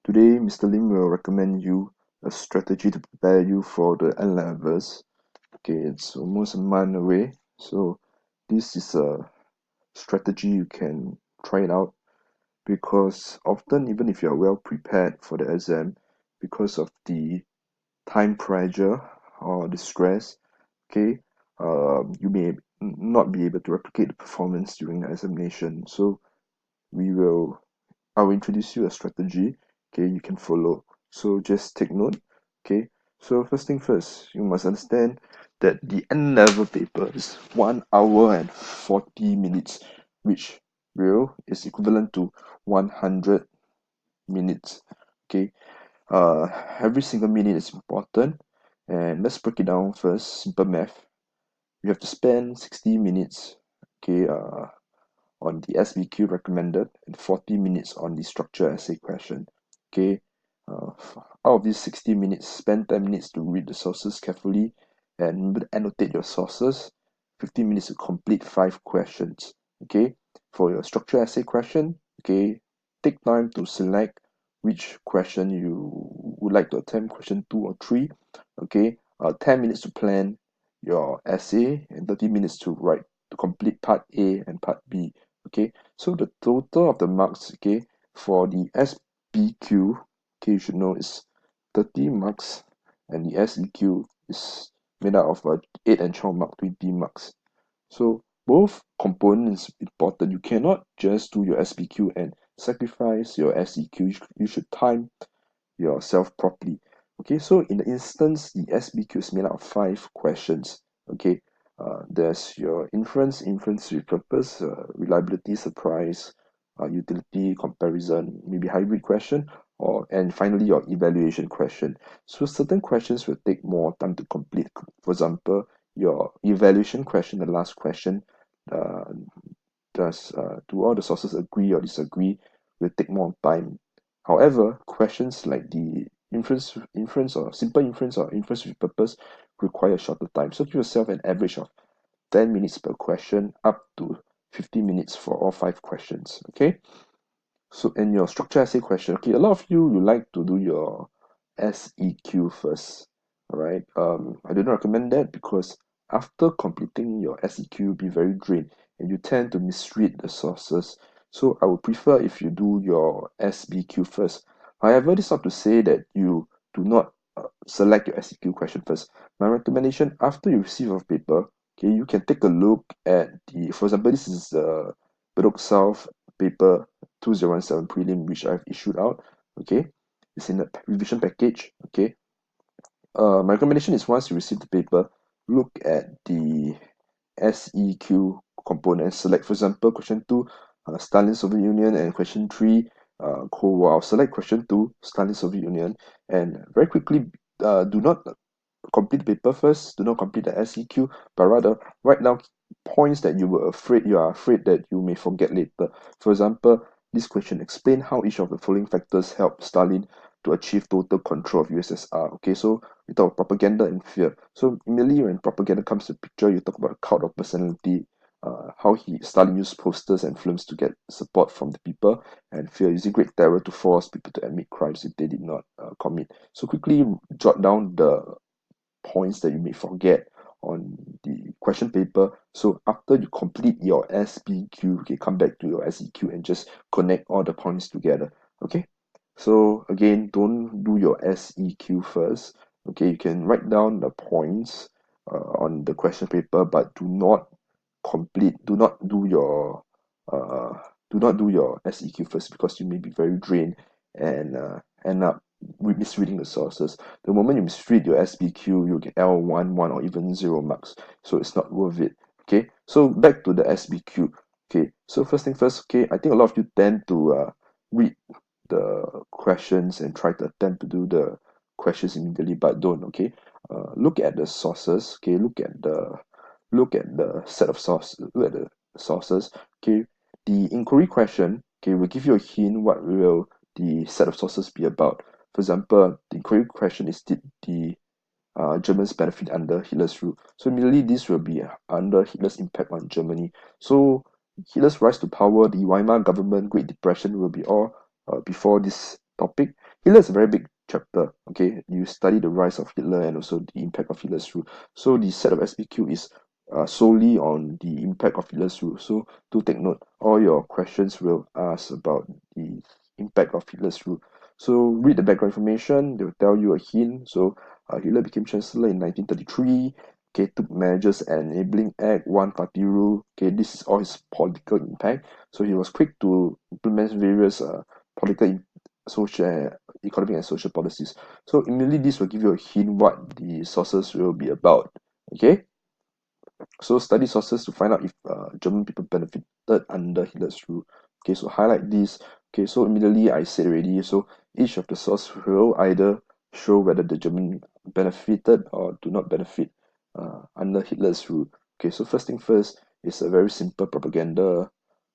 Today, Mr. Lim will recommend you a strategy to prepare you for the N levels. Okay, it's almost a month away, so this is a strategy you can try it out because often, even if you are well prepared for the exam, because of the time pressure or the stress, okay, you may not be able to replicate the performance during the examination. So we will I will introduce you a strategy, okay, you can follow. So just take note, okay. So first thing first, you must understand that the N level paper is 1 hour and 40 minutes, which is equivalent to 100 minutes. Okay. Every single minute is important, and let's break it down first. Simple math. You have to spend 60 minutes, okay, on the SBQ recommended and 40 minutes on the structure essay question. Okay, out of these 60 minutes, spend 10 minutes to read the sources carefully and remember to annotate your sources. 15 minutes to complete 5 questions. Okay, for your structure essay question, okay, take time to select which question you would like to attempt, question 2 or 3. Okay, 10 minutes to plan your essay and 30 minutes to write to complete part A and part B. Okay, so the total of the marks, okay, for the SBQ, okay, you should know is 30 marks, and the SEQ is made out of 8 and 12 mark, 20 marks. So both components important. You cannot just do your SBQ and sacrifice your SEQ. You should time yourself properly. Okay, so in the instance, the SBQ is made out of 5 questions. Okay, there's your inference with purpose, reliability, surprise, utility, comparison, maybe hybrid question, and finally your evaluation question. So certain questions will take more time to complete. For example, your evaluation question, the last question, uh, do all the sources agree or disagree, will take more time. However, questions like the inference or simple inference or inference with purpose require shorter time. So give yourself an average of 10 minutes per question up to 50 minutes for all 5 questions. Okay. So in your structure essay question, okay, a lot of you like to do your SEQ first. Alright. I do not recommend that because after completing your SEQ, you'll be very drained and you tend to misread the sources. So I would prefer if you do your SBQ first. However, this is not to say that you do not select your SEQ question first. My recommendation after you receive a paper, okay, you can take a look at for example, this is the Bedok South paper 2017 prelim which I've issued out. Okay, it's in the revision package. Okay, my recommendation is once you receive the paper, look at the SEQ component. Select, for example, question 2, Stalin Soviet Union, and question 3, Cold War. I'll select question 2, Stalin Soviet Union, and very quickly, do not complete the paper first. Do not complete the SEQ, but rather write down points that you are afraid that you may forget later. For example, this question: explain how each of the following factors helped Stalin to achieve total control of USSR. Okay, so we talk about propaganda and fear. So immediately when propaganda comes to picture, you talk about a cult of personality, how Stalin used posters and films to get support from the people, and fear using great terror to force people to admit crimes if they did not commit. So quickly jot down the points that you may forget on the question paper. So after you complete your SBQ, okay, come back to your SEQ and just connect all the points together. Okay. So again, don't do your SEQ first. Okay, you can write down the points on the question paper, but do not uh, do your SEQ first because you may be very drained and end up misreading the sources. The moment you misread your SBQ, you'll get L1, 1, or even 0 marks. So it's not worth it. Okay, so back to the SBQ. Okay, so first thing first, okay, I think a lot of you tend to read the questions and try to attempt to do the questions immediately, but don't. Okay, look at the sources. Okay, look at the set of source look at the sources. Okay, the inquiry question, okay, will give you a hint what will the set of sources be about. For example, the inquiry question is: did the Germans benefit under Hitler's rule? So immediately this will be under Hitler's impact on Germany. So Hitler's rise to power, the Weimar government, Great Depression will be all before this topic. Hitler is a very big chapter. Okay, you study the rise of Hitler and also the impact of Hitler's rule. So the set of SPQ is solely on the impact of Hitler's rule. So do take note, all your questions will ask about the impact of Hitler's rule. So read the background information. They will tell you a hint. So Hitler became chancellor in 1933. Okay, took measures enabling Act, one party rule. Okay, this is all his political impact. So he was quick to implement various political, social, economic and social policies. So immediately this will give you a hint what the sources will be about. Okay, so study sources to find out if German people benefited under Hitler's rule. Okay, so highlight this. Okay, so immediately I said already. So each of the source will either show whether the German benefited or do not benefit under Hitler's rule. Okay, so first thing first is a very simple propaganda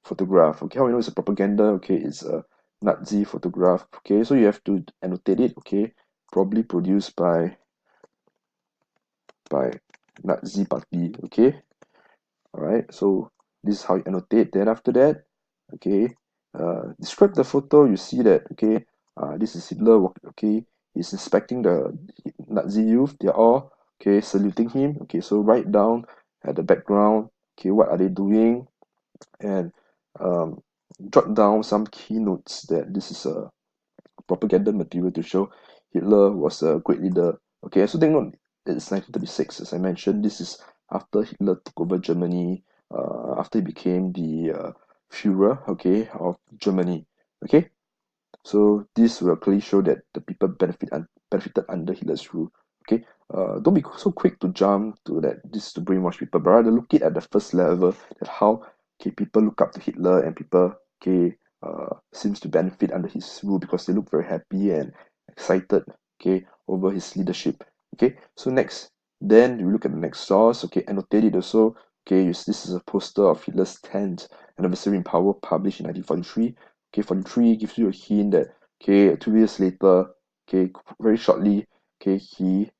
photograph. Okay, how we know it's a propaganda? Okay, it's a Nazi photograph. Okay, so you have to annotate it. Okay, probably produced by Nazi party. Okay, all right, so this is how you annotate. Then after that, okay, describe the photo. You see that, okay, this is Hitler. Okay, he's inspecting the Nazi youth. They're all, okay, saluting him. Okay, so write down at the background, okay, what are they doing, and um, jot down some keynotes that this is a propaganda material to show Hitler was a great leader. Okay, so take note, it's 1936, as I mentioned. This is after Hitler took over Germany, after he became the Führer, okay, of Germany. Okay, so this will clearly show that the people benefited under Hitler's rule. Okay, don't be so quick to jump to that this is to brainwash people, but rather look it at the first level, that how, okay, people look up to Hitler and people, okay, seems to benefit under his rule because they look very happy and excited, okay, over his leadership. Okay, so next, then you look at the next source. Okay, annotate it also. Okay, this is a poster of Hitler's 10th anniversary in power, published in 1943. Okay, 43 gives you a hint that, okay, 2 years later, okay, very shortly, okay,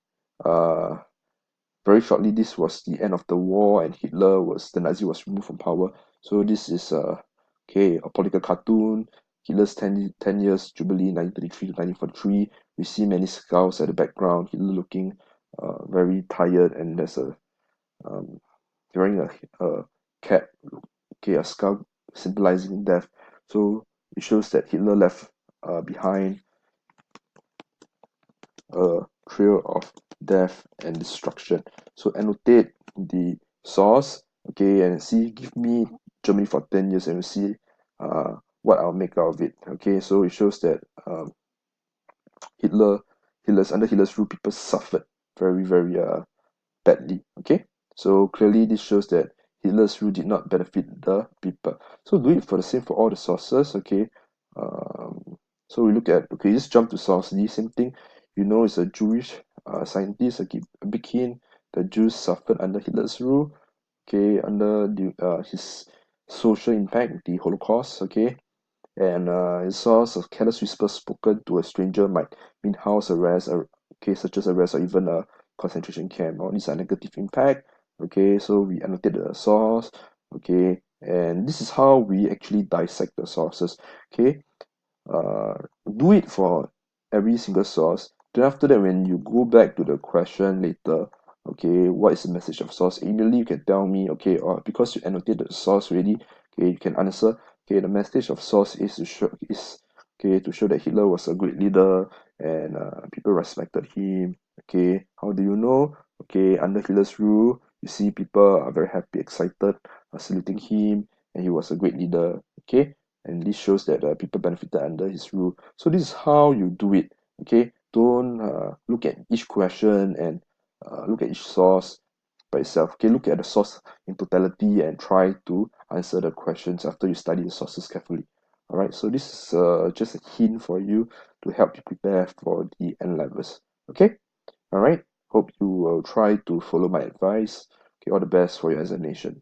uh very shortly this was the end of the war and the Nazi was removed from power. So this is okay, a political cartoon. Hitler's 10 years jubilee, 1933 to 1943. We see many skulls at the background. Hitler looking very tired, and there's a um, wearing a cap, okay, a skull symbolizing death. So it shows that Hitler left behind a trail of death and destruction. So annotate the source, okay, and see, give me Germany for 10 years and we'll see what I'll make out of it. Okay, so it shows that Hitler, under Hitler's rule, people suffered very, very badly. Okay, so clearly this shows that Hitler's rule did not benefit the people. So do it for the same for all the sources. Okay, so we look at, okay, just jump to source D, same thing. You know, it's a Jewish scientist, a big hint. The Jews suffered under Hitler's rule. Okay, under his social impact, the Holocaust. Okay, and it source of careless whisper spoken to a stranger might mean house arrest, okay, such as arrest or even a concentration camp. All these are negative impact. Okay, so we annotate the source. Okay, and this is how we actually dissect the sources. Okay, uh, do it for every single source. Then after that, when you go back to the question later, okay, what is the message of source? Immediately you can tell me, okay, or because you annotated the source already, okay, you can answer, okay, the message of source is to show that Hitler was a great leader and people respected him. Okay, how do you know? Okay, under Hitler's rule, you see people are very happy, excited, saluting him, and he was a great leader. Okay, and this shows that people benefited under his rule. So this is how you do it. Okay, don't look at each question and look at each source by itself. Okay, look at the source in totality and try to answer the questions after you study the sources carefully. All right, so this is just a hint for you to help you prepare for the N levels. Okay, all right, hope you will try to follow my advice. Okay, all the best for your examination.